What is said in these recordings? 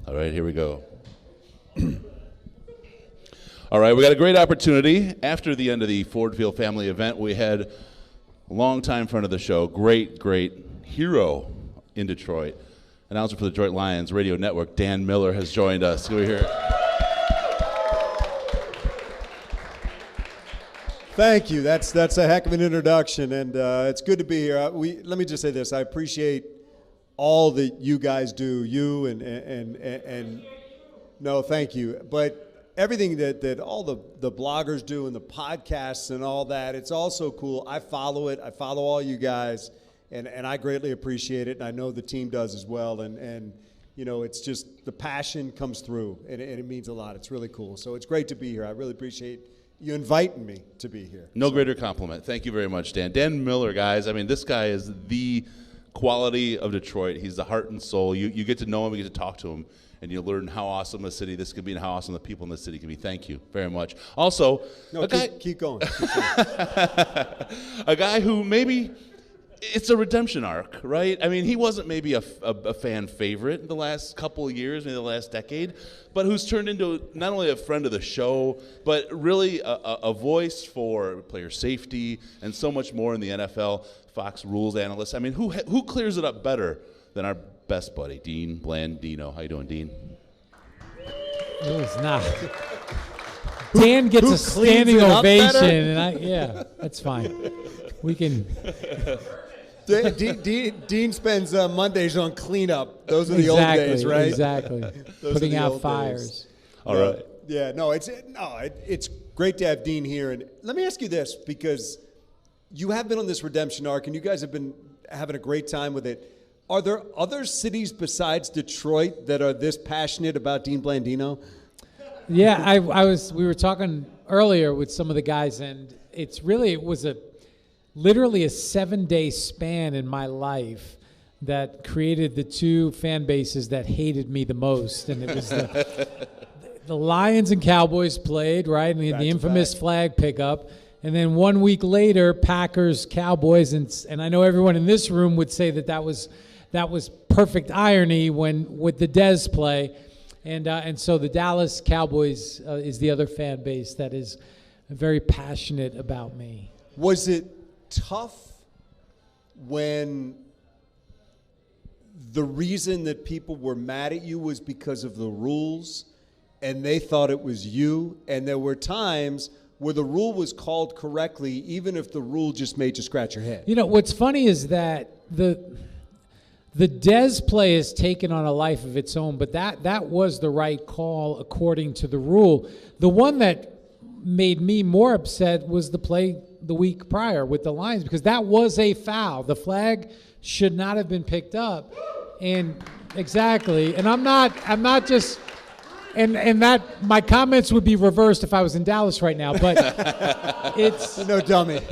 All right, here we go. All right, we got a great opportunity. After the end of the Ford Field family event, we had a long-time friend of the show, great hero in Detroit, announcer for the Detroit Lions radio network, Dan Miller, has joined us. Can we hear it? Thank you. That's a heck of an introduction, and it's good to be here. Let me just say this: I appreciate all that you guys do. You and no, thank you. But everything that all the bloggers do and the podcasts and all that, it's also cool. I follow it. I follow all you guys, and I greatly appreciate it. And I know the team does as well. And you know, it's just the passion comes through, and it means a lot. It's really cool. So it's great to be here. I really appreciate you inviting me to be here. No greater compliment. Thank you very much, Dan. Dan Miller, guys. I mean, this guy is the quality of Detroit. He's the heart and soul. You get to know him, you get to talk to him, and you learn how awesome a city this could be and how awesome the people in the city can be. Thank you very much. Also, keep going. A guy who maybe it's a redemption arc, right? I mean, he wasn't maybe a fan favorite in the last couple of years, maybe the last decade, but who's turned into not only a friend of the show, but really a voice for player safety and so much more in the NFL. Fox rules analyst. I mean, who clears it up better than our best buddy, Dean Blandino? How you doing, Dean? It was not. Dan gets a standing ovation, and that's fine. We can. Dean spends Mondays on cleanup. Those are the old days, right? Exactly. Putting out fires. Days. All right. Yeah. No. It's great to have Dean here. And let me ask you this, because you have been on this redemption arc, and you guys have been having a great time with it. Are there other cities besides Detroit that are this passionate about Dean Blandino? Yeah, we were talking earlier with some of the guys, and it was literally a 7-day span in my life that created the two fan bases that hated me the most. And it was the Lions and Cowboys played, right? And the infamous flag pickup. And then 1 week later, Packers, Cowboys, and I know everyone in this room would say that was perfect irony with the Dez play. And so the Dallas Cowboys is the other fan base that is very passionate about me. Was it tough when the reason that people were mad at you was because of the rules and they thought it was you, and there were times where the rule was called correctly even if the rule just made you scratch your head? You know, what's funny is that the Dez play is taken on a life of its own, but that was the right call according to the rule. The one that made me more upset was the play the week prior with the Lions, because that was a foul. The flag should not have been picked up. And exactly. And I'm not just and that my comments would be reversed if I was in Dallas right now, but it's no dummy.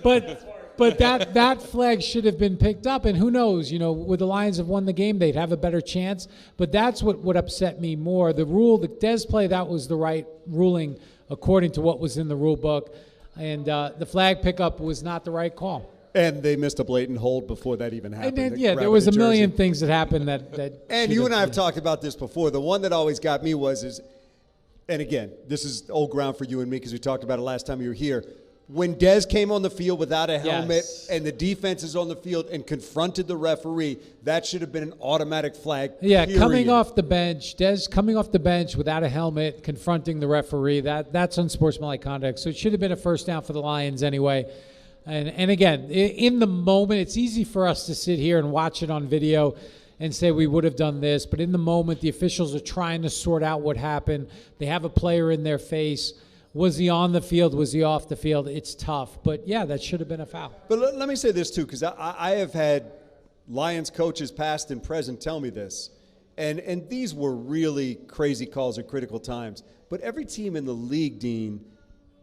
But that flag should have been picked up, and who knows, you know, would the Lions have won the game, they'd have a better chance. But that's what upset me more. The rule, the Dez play, that was the right ruling according to what was in the rule book. And the flag pickup was not the right call. And they missed a blatant hold before that even happened. And then, there was a million things that happened that and you and I have talked about this before. The one that always got me was, and again, this is old ground for you and me because we talked about it last time you were here. When Dez came on the field without a helmet and the defense is on the field and confronted the referee, that should have been an automatic flag. Yeah, period. coming off the bench, Dez coming off the bench without a helmet, confronting the referee, that's unsportsmanlike conduct. So it should have been a first down for the Lions anyway. And again, in the moment, it's easy for us to sit here and watch it on video and say we would have done this. But in the moment, the officials are trying to sort out what happened. They have a player in their face. Was he on the field? Was he off the field? It's tough. But, yeah, that should have been a foul. But let me say this, too, because I have had Lions coaches past and present tell me this. And these were really crazy calls at critical times. But every team in the league, Dean,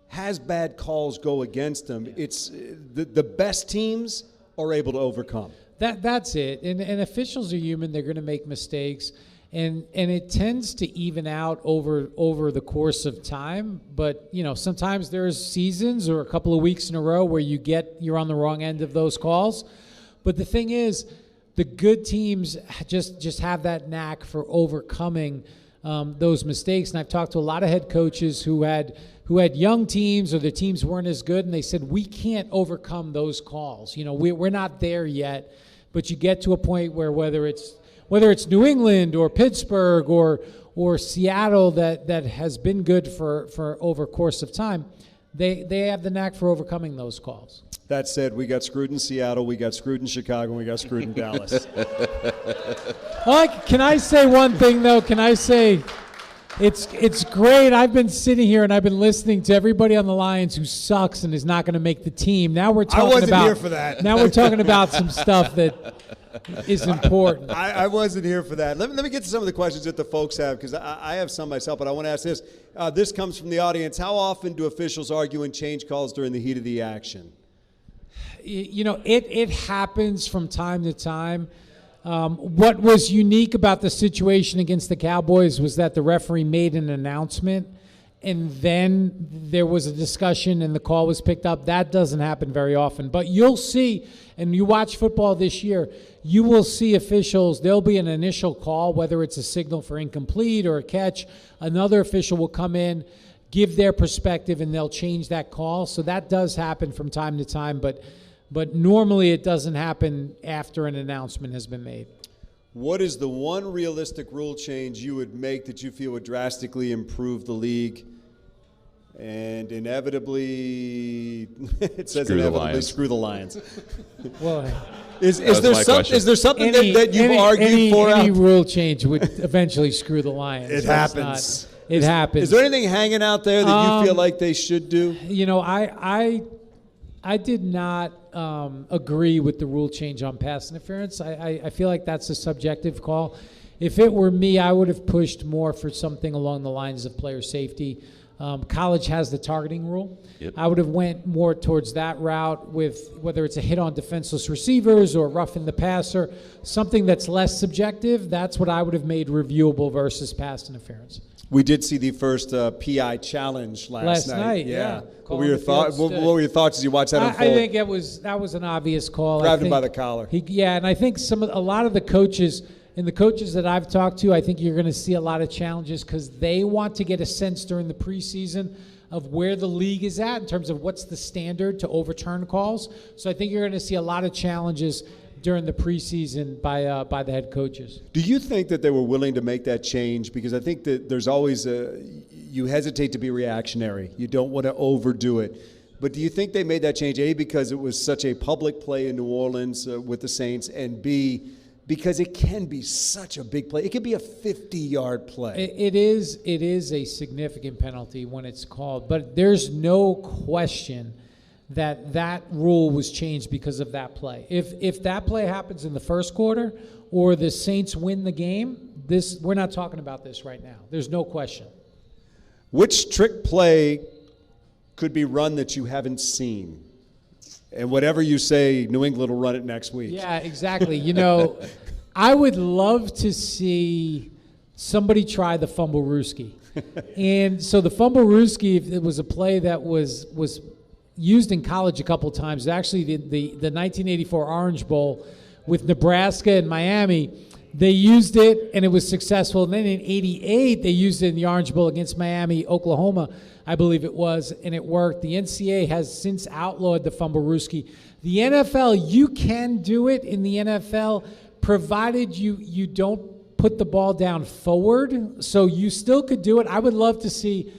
has bad calls go against them. It's the best teams are able to overcome. That's it. And officials are human. They're going to make mistakes. And it tends to even out over the course of time. But, you know, sometimes there's seasons or a couple of weeks in a row where you're on the wrong end of those calls. But the thing is, the good teams just have that knack for overcoming those mistakes. And I've talked to a lot of head coaches who had young teams or their teams weren't as good, and they said, we can't overcome those calls. We're not there yet, but you get to a point where whether it's New England or Pittsburgh or Seattle that has been good for over a course of time, they have the knack for overcoming those calls. That said, we got screwed in Seattle, we got screwed in Chicago, and we got screwed in Dallas. Can I say one thing, though? Can I say it's great. I've been sitting here and I've been listening to everybody on the Lions who sucks and is not going to make the team. Now we're talking I wasn't here for that. Now we're talking about some stuff that is important. I wasn't here for that. Let me get to some of the questions that the folks have, because I have some myself, but I want to ask this. This comes from the audience. How often do officials argue and change calls during the heat of the action? It happens from time to time. What was unique about the situation against the Cowboys was that the referee made an announcement, and then there was a discussion and the call was picked up. That doesn't happen very often. But you'll see, and you watch football this year, you will see officials, there'll be an initial call, whether it's a signal for incomplete or a catch. Another official will come in, give their perspective, and they'll change that call. So that does happen from time to time, but normally it doesn't happen after an announcement has been made. What is the one realistic rule change you would make that you feel would drastically improve the league? And inevitably, it says Screw the inevitably, Lions. screw the Lions. Well, Is there something that you've argued for? Any rule change would eventually screw the Lions. It happens. It happens. Is there anything hanging out there that you feel like they should do? I did not agree with the rule change on pass interference. I feel like that's a subjective call. If it were me, I would have pushed more for something along the lines of player safety. College has the targeting rule. Yep. I would have went more towards that route with whether it's a hit on defenseless receivers or roughing the passer, something that's less subjective. That's what I would have made reviewable versus pass interference. We did see the first PI challenge last night. Yeah. What were your thoughts? What were your thoughts as you watched that unfold? I think that was an obvious call. Grabbed him by the collar. And I think a lot of the coaches and the coaches that I've talked to, I think you're going to see a lot of challenges because they want to get a sense during the preseason of where the league is at in terms of what's the standard to overturn calls. So I think you're going to see a lot of challenges during the preseason by the head coaches. Do you think that they were willing to make that change? Because I think that there's always you hesitate to be reactionary. You don't want to overdo it. But do you think they made that change, A, because it was such a public play in New Orleans with the Saints, and B, because it can be such a big play? It could be a 50-yard play. It is a significant penalty when it's called, but there's no question that rule was changed because of that play. If that play happens in the first quarter or the Saints win the game, we're not talking about this right now. There's no question. Which trick play could be run that you haven't seen? And whatever you say, New England will run it next week. Yeah, exactly. I would love to see somebody try the fumble-rooski. And so the fumble-rooski, it was a play that was used in college a couple times. Actually, the 1984 Orange Bowl with Nebraska and Miami, they used it, and it was successful. And then in '88, they used it in the Orange Bowl against Miami, Oklahoma, I believe it was, and it worked. The NCAA has since outlawed the fumble-rooski. The NFL, you can do it in the NFL, provided you don't put the ball down forward. So you still could do it. I would love to see,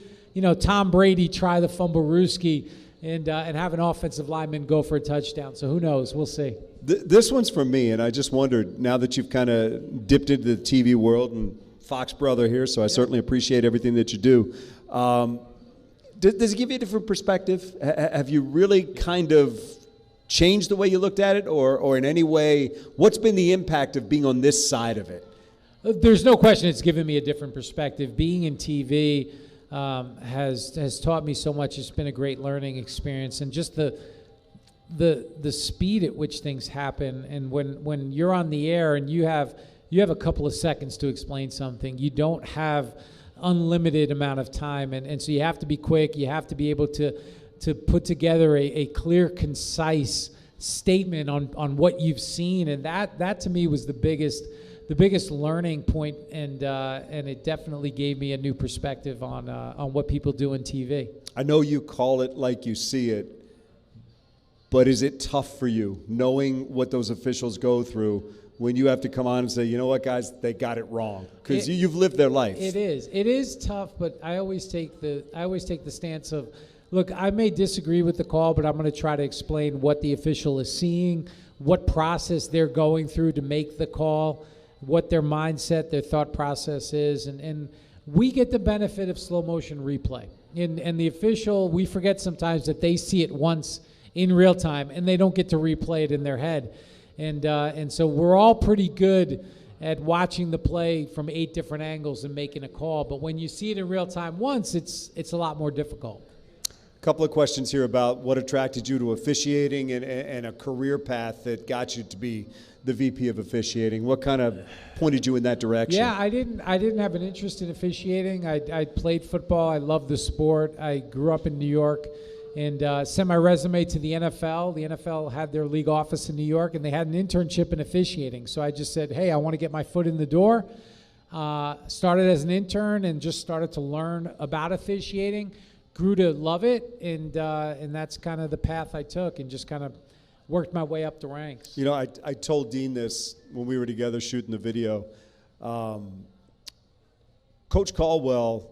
Tom Brady try the fumble-rooski and have an offensive lineman go for a touchdown. So who knows? We'll see. This one's from me, and I just wondered, now that you've kind of dipped into the TV world, and Fox brother here, so I certainly appreciate everything that you do. Does it give you a different perspective? Have you really kind of changed the way you looked at it, or in any way, what's been the impact of being on this side of it? There's no question it's given me a different perspective. Being in TV has taught me so much. It's been a great learning experience, and just the speed at which things happen. And when you're on the air and you have a couple of seconds to explain something, you don't have unlimited amount of time, and so you have to be quick. You have to be able to put together a clear, concise statement on what you've seen, and that to me was the biggest learning point, and it definitely gave me a new perspective on what people do in TV. I know you call it like you see it, but is it tough for you knowing what those officials go through when you have to come on and say, you know what, guys, they got it wrong? Because you've lived their life. It is tough, but I always take the stance of, look, I may disagree with the call, but I'm going to try to explain what the official is seeing, what process they're going through to make the call, what their mindset, their thought process is, and we get the benefit of slow motion replay. And the official, we forget sometimes that they see it once in real time, and they don't get to replay it in their head. And so we're all pretty good at watching the play from 8 different angles and making a call. But when you see it in real time once, it's a lot more difficult. A couple of questions here about what attracted you to officiating and a career path that got you to be the VP of officiating. What kind of pointed you in that direction? Yeah, I didn't have an interest in officiating. I played football. I loved the sport. I grew up in New York and sent my resume to the NFL. The NFL had their league office in New York, and they had an internship in officiating. So I just said, hey, I want to get my foot in the door. Started as an intern and just started to learn about officiating. Grew to love it, and that's kind of the path I took, and just kind of worked my way up the ranks. You know, I told Dean this when we were together shooting the video. Coach Caldwell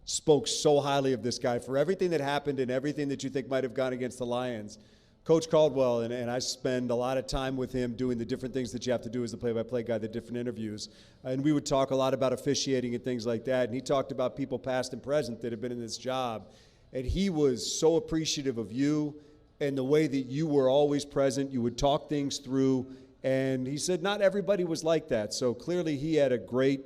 spoke so highly of this guy for everything that happened and everything that you think might have gone against the Lions. Coach Caldwell, and I spend a lot of time with him doing the different things that you have to do as the play-by-play guy, the different interviews. And we would talk a lot about officiating and things like that. And he talked about people past and present that have been in this job. And he was so appreciative of you and the way that you were always present. You would talk things through. And he said not everybody was like that. So clearly he had a great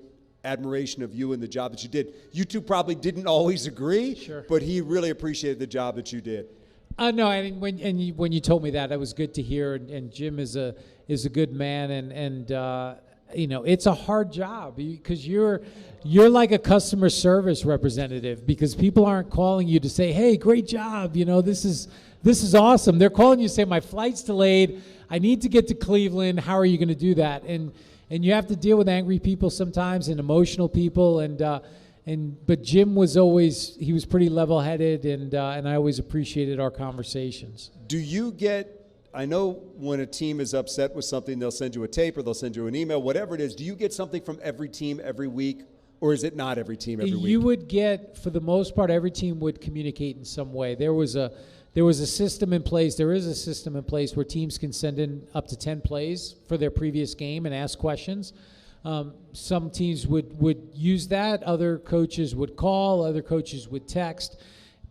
admiration of you and the job that you did. You two probably didn't always agree, sure, but he really appreciated the job that you did. No, I mean, when you told me that, it was good to hear. And Jim is a good man, and you know, it's a hard job because you're like a customer service representative, because people aren't calling you to say, hey, great job, you know, this is awesome. They're calling you to say, my flight's delayed, I need to get to Cleveland, how are you going to do that? And you have to deal with angry people sometimes and emotional people, but Jim was always, he was pretty level-headed, and I always appreciated our conversations. Do you get, I know when a team is upset with something, they'll send you a tape or they'll send you an email, whatever it is. Do you get something from every team every week, or is it not every team every week? You would get, for the most part, every team would communicate in some way. There was a system in place. There is a system in place where teams can send in up to 10 plays for their previous game and ask questions. Some teams would use that. Other coaches would call. Other coaches would text.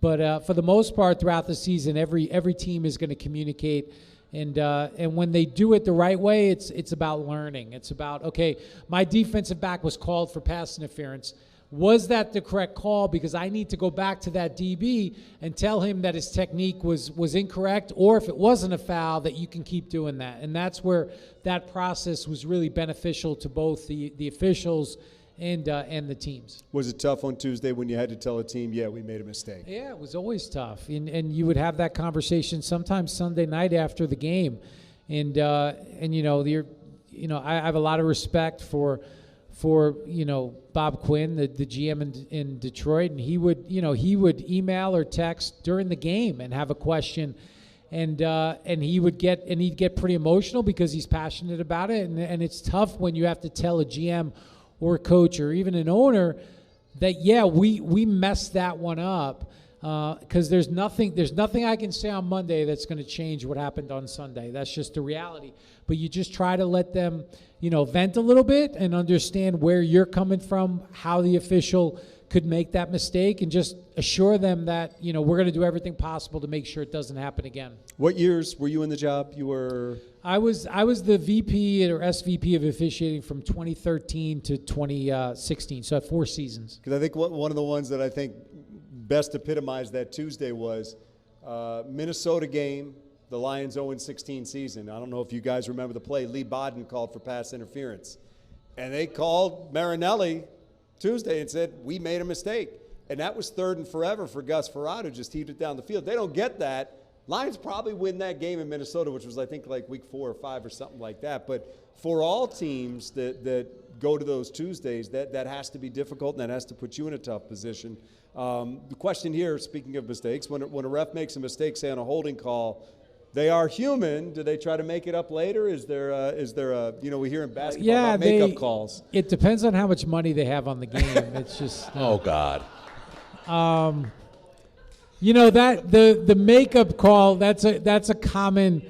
But for the most part, throughout the season, every team is going to communicate. And when they do it the right way, it's about learning. It's about, okay, my defensive back was called for pass interference. Was that the correct call? Because I need to go back to that DB and tell him that his technique was incorrect, or if it wasn't a foul, that you can keep doing that. And that's where that process was really beneficial to both the officials and the teams. Was it tough on Tuesday when you had to tell a team, yeah, we made a mistake? Yeah, it was always tough. And you would have that conversation sometimes Sunday night after the game. And you know, I have a lot of respect for Bob Quinn, the GM in Detroit, and he would email or text during the game and have a question, and he'd get pretty emotional because he's passionate about it, and it's tough when you have to tell a GM or a coach or even an owner that, yeah, we messed that one up, because there's nothing I can say on Monday that's going to change what happened on Sunday. That's just the reality. But you just try to let them, vent a little bit and understand where you're coming from, how the official could make that mistake, and just assure them that, we're going to do everything possible to make sure it doesn't happen again. What years were you in the job? You were? I was the VP or SVP of officiating from 2013 to 2016, so I had 4 seasons. Because I think one of the ones that I think best epitomized that Tuesday was Minnesota game, the Lions 0-16 season. I don't know if you guys remember the play. Lee Bodden called for pass interference. And they called Marinelli Tuesday and said, we made a mistake. And that was 3rd and forever for Gus Farad, who just heaved it down the field. They don't get that Lions probably win that game in Minnesota, which was, I think, like week 4 or 5 or something like that. But for all teams that go to those Tuesdays, that has to be difficult, and that has to put you in a tough position. The question here, speaking of mistakes, when a ref makes a mistake, say on a holding call, they are human. Do they try to make it up later? Is there a we hear in basketball about makeup calls. It depends on how much money they have on the game. It's just Oh God. That the makeup call, that's a common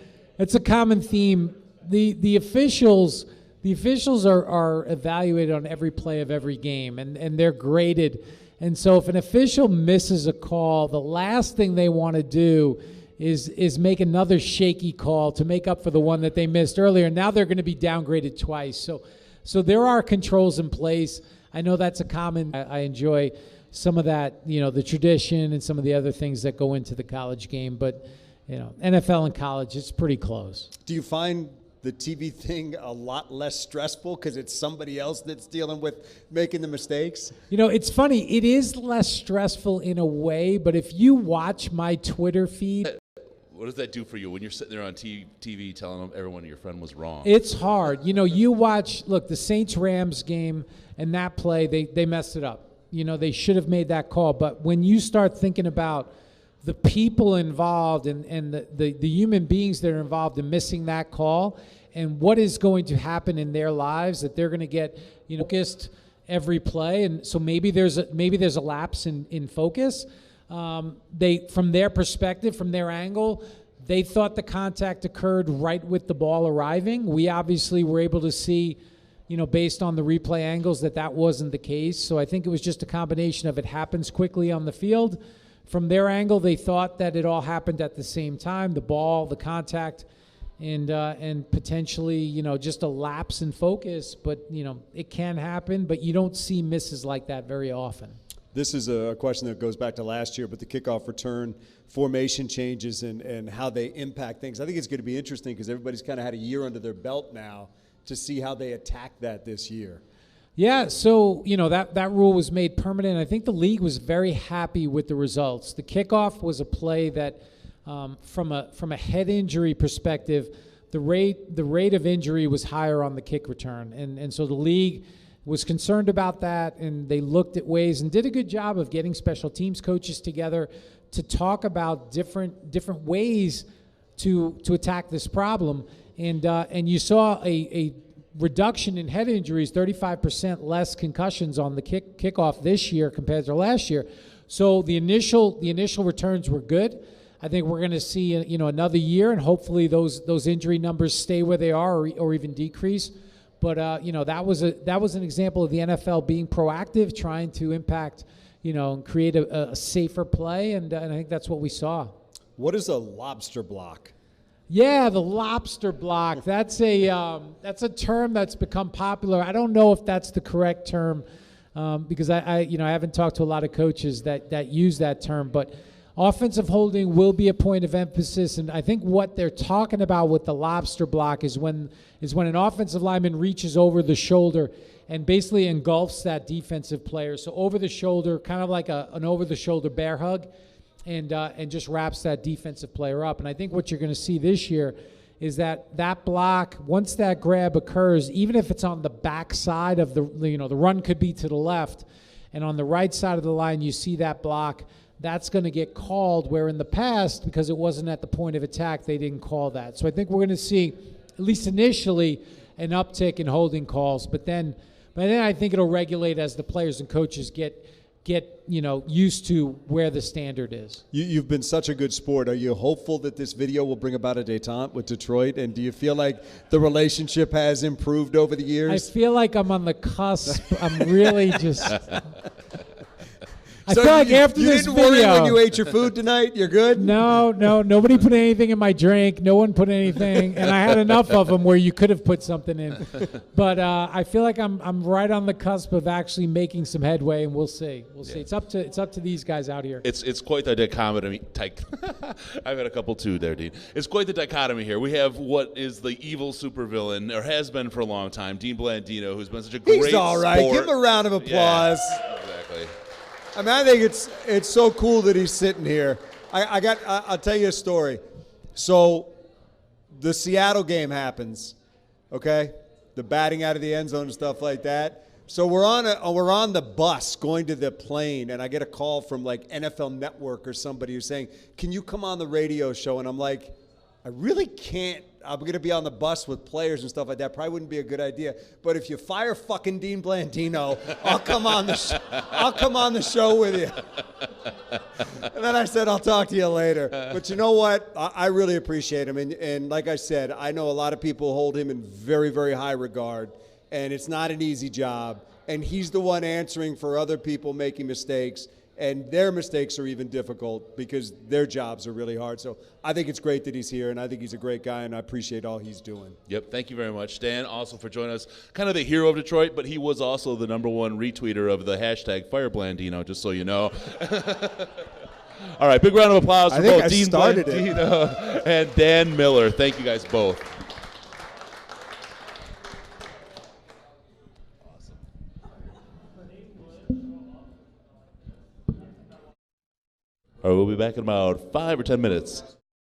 theme. The officials are evaluated on every play of every game, and they're graded. And so if an official misses a call, the last thing they want to do is make another shaky call to make up for the one that they missed earlier. Now they're going to be downgraded twice. So there are controls in place. I know that's a common. I enjoy some of that, the tradition and some of the other things that go into the college game. But, NFL and college, it's pretty close. Do you find the TV thing a lot less stressful because it's somebody else that's dealing with making the mistakes? It's funny. It is less stressful in a way, but if you watch my Twitter feed, what does that do for you when you're sitting there on TV telling everyone your friend was wrong? It's hard. You watch, the Saints-Rams game and that play, they messed it up. They should have made that call. But when you start thinking about the people involved and the human beings that are involved in missing that call and what is going to happen in their lives, that they're going to get focused every play, and so maybe there's a lapse in focus. They, from their perspective, from their angle, they thought the contact occurred right with the ball arriving. We obviously were able to see, based on the replay angles, that wasn't the case. So I think it was just a combination of it happens quickly on the field. From their angle, they thought that it all happened at the same time, the ball, the contact, and potentially, just a lapse in focus. But, it can happen, but you don't see misses like that very often. This is a question that goes back to last year, but the kickoff return formation changes and how they impact things. I think it's going to be interesting because everybody's kind of had a year under their belt now to see how they attack that this year. Yeah, so, that rule was made permanent. I think the league was very happy with the results. The kickoff was a play that, from a head injury perspective, the rate of injury was higher on the kick return. And so the league was concerned about that, and they looked at ways and did a good job of getting special teams coaches together to talk about different ways to attack this problem. And you saw a reduction in head injuries, 35% less concussions on the kickoff this year compared to last year. So the initial returns were good. I think we're going to see another year, and hopefully those injury numbers stay where they are or even decrease. But that was an example of the NFL being proactive, trying to impact, and create a safer play, and I think that's what we saw. What is a lobster block? Yeah, the lobster block. That's a term that's become popular. I don't know if that's the correct term because I haven't talked to a lot of coaches that use that term, but offensive holding will be a point of emphasis, and I think what they're talking about with the lobster block is when an offensive lineman reaches over the shoulder and basically engulfs that defensive player. So over the shoulder, kind of like an over-the-shoulder bear hug, and just wraps that defensive player up. And I think what you're going to see this year is that block, once that grab occurs, even if it's on the back side of the run could be to the left, and on the right side of the line you see that block, that's going to get called, where in the past, because it wasn't at the point of attack, they didn't call that. So I think we're going to see, at least initially, an uptick in holding calls, but then I think it'll regulate as the players and coaches get used to where the standard is. You've been such a good sport. Are you hopeful that this video will bring about a détente with Detroit? And do you feel like the relationship has improved over the years? I feel like I'm on the cusp. I'm really just... I so feel like after this video, you didn't worry when you ate your food tonight? You're good? No. Nobody put anything in my drink. No one put anything. And I had enough of them where you could have put something in. But I feel like I'm right on the cusp of actually making some headway, and we'll see. We'll see. It's up to these guys out here. It's quite the dichotomy. I've had a couple too there, Dean. It's quite the dichotomy here. We have what is the evil supervillain, or has been for a long time, Dean Blandino, who's been such a great He's all right. sport. Give him a round of applause. Yeah, exactly. I mean, I think it's so cool that he's sitting here. I'll tell you a story. So the Seattle game happens, okay? The batting out of the end zone and stuff like that. So we're on the bus going to the plane, and I get a call from like NFL Network or somebody who's saying, "Can you come on the radio show?" And I'm like, I really can't. I'm going to be on the bus with players and stuff like that. Probably wouldn't be a good idea. But if you fire fucking Dean Blandino, I'll come on the show with you. And then I said, I'll talk to you later. But you know what? I really appreciate him. And like I said, I know a lot of people hold him in very, very high regard. And it's not an easy job. And he's the one answering for other people making mistakes. And their mistakes are even difficult because their jobs are really hard. So I think it's great that he's here, and I think he's a great guy, and I appreciate all he's doing. Yep, thank you very much, Stan, also for joining us. Kind of the hero of Detroit, but he was also the #1 retweeter of the hashtag #FireBlandino, just so you know. All right, big round of applause for both Dean Blandino and Dan Miller. Thank you guys both. All right, we'll be back in about 5 or 10 minutes.